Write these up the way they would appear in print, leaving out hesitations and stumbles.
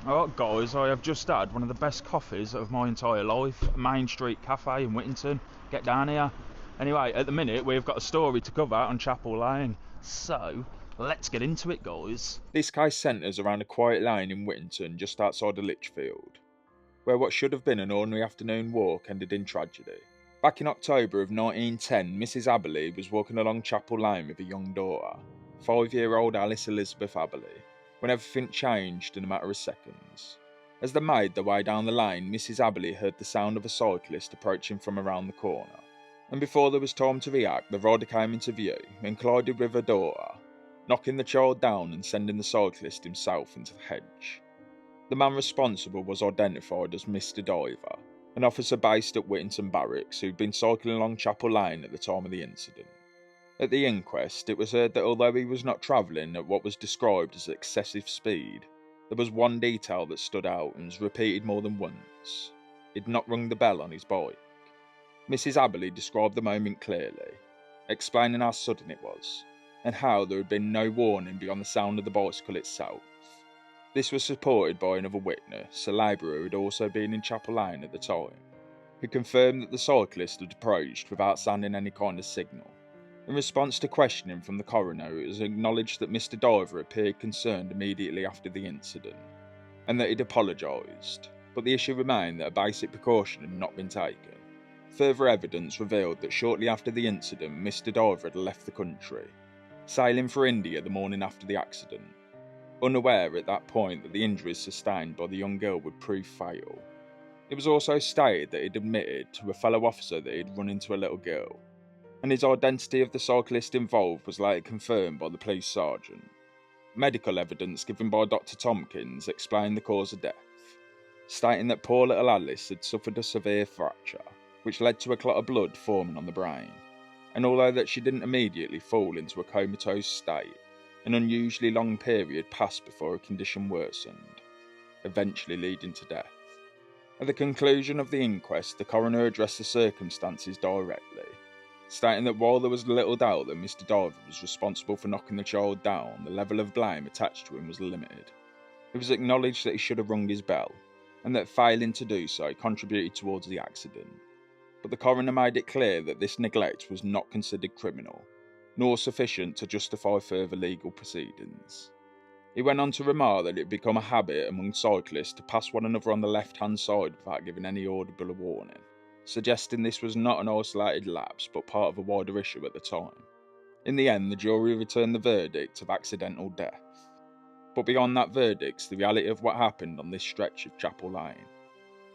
Oh, guys, I have just had one of the best coffees of my entire life. Main Street Cafe in Whittington. Get down here. Anyway, at the minute, we've got a story to cover on Chapel Lane. So, let's get into it, guys. This case centres around a quiet lane in Whittington just outside of Lichfield, where what should have been an ordinary afternoon walk ended in tragedy. Back in October of 1910, Mrs. Abberley was walking along Chapel Lane with a young daughter, 5-year-old Alice Elizabeth Abberley, when everything changed in a matter of seconds. As they made their way down the lane, Mrs. Abberley heard the sound of a cyclist approaching from around the corner, and before there was time to react, the rider came into view and collided with her daughter, knocking the child down and sending the cyclist himself into the hedge. The man responsible was identified as Mr. Diver, an officer based at Whittington Barracks who'd been cycling along Chapel Lane at the time of the incident. At the inquest, it was heard that although he was not travelling at what was described as excessive speed, there was one detail that stood out and was repeated more than once. He'd not rung the bell on his bike. Mrs. Abberley described the moment clearly, explaining how sudden it was, and how there had been no warning beyond the sound of the bicycle itself. This was supported by another witness, a labourer who had also been in Chapel Lane at the time, who confirmed that the cyclist had approached without sounding any kind of signal. In response to questioning from the coroner, it was acknowledged that Mr. Diver appeared concerned immediately after the incident, and that he'd apologised, but the issue remained that a basic precaution had not been taken. Further evidence revealed that shortly after the incident, Mr. Diver had left the country, sailing for India the morning after the accident, unaware at that point that the injuries sustained by the young girl would prove fatal. It was also stated that he'd admitted to a fellow officer that he'd run into a little girl, and his identity of the cyclist involved was later confirmed by the police sergeant. Medical evidence given by Dr. Tompkins explained the cause of death, stating that poor little Alice had suffered a severe fracture, which led to a clot of blood forming on the brain, and although that she didn't immediately fall into a comatose state, an unusually long period passed before her condition worsened, eventually leading to death. At the conclusion of the inquest, the coroner addressed the circumstances directly, stating that while there was little doubt that Mr. Diver was responsible for knocking the child down, the level of blame attached to him was limited. It was acknowledged that he should have rung his bell, and that failing to do so contributed towards the accident. But the coroner made it clear that this neglect was not considered criminal, nor sufficient to justify further legal proceedings. He went on to remark that it had become a habit among cyclists to pass one another on the left-hand side without giving any audible warning, suggesting this was not an isolated lapse but part of a wider issue at the time. In the end, the jury returned the verdict of accidental death. But beyond that verdict, the reality of what happened on this stretch of Chapel Lane.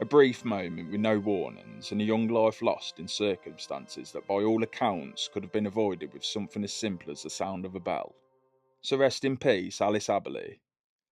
A brief moment with no warnings, and a young life lost in circumstances that by all accounts could have been avoided with something as simple as the sound of a bell. So rest in peace, Alice Abberley,